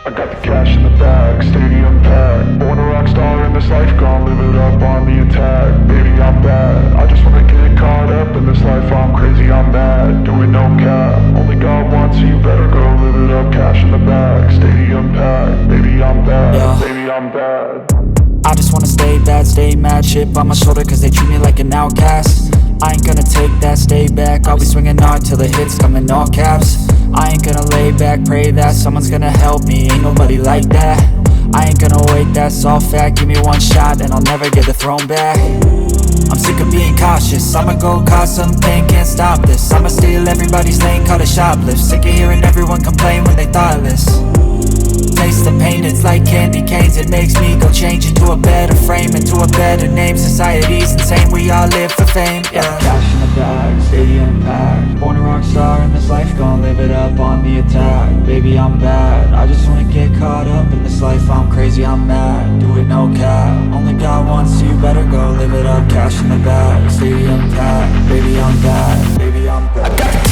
I got the cash in the bag, stadium packed. Born a rock star in this life, gon' live it up on the attack. Baby, I'm bad, I just wanna get caught up in this life. I'm crazy, I'm mad, doing no cap. Only God wants so you better go live it up. Cash in the bag, stadium packed. Baby, I'm bad, Yeah. baby, I'm bad. I just wanna stay bad, stay mad. Chip on my shoulder cause they treat me like an outcast. I ain't gonna take that, stay back. I'll be swinging hard till the hits come in all caps. I ain't gonna lay back, pray that someone's gonna help me. Ain't nobody like that. I ain't gonna wait, that's all fact. Give me one shot and I'll never get the throne back. I'm sick of being cautious, I'ma go cause some pain, can't stop this. I'ma steal everybody's lane, call it shoplift. Sick of hearing everyone complain when they thoughtless. Taste the pain, it's like candy canes. It makes me go change into a better frame, into a better name. Society's insane, we all live for fame, yeah. Cash in the bag, stadium packed. Born a rock star in this life, gon' live it up on the attack. Baby, I'm bad, I just wanna get caught up in this life. I'm crazy, I'm mad, do it no cap. Only God wants so you better go live it up. Cash in the bag, stadium packed. Baby, I'm bad, baby, I'm bad.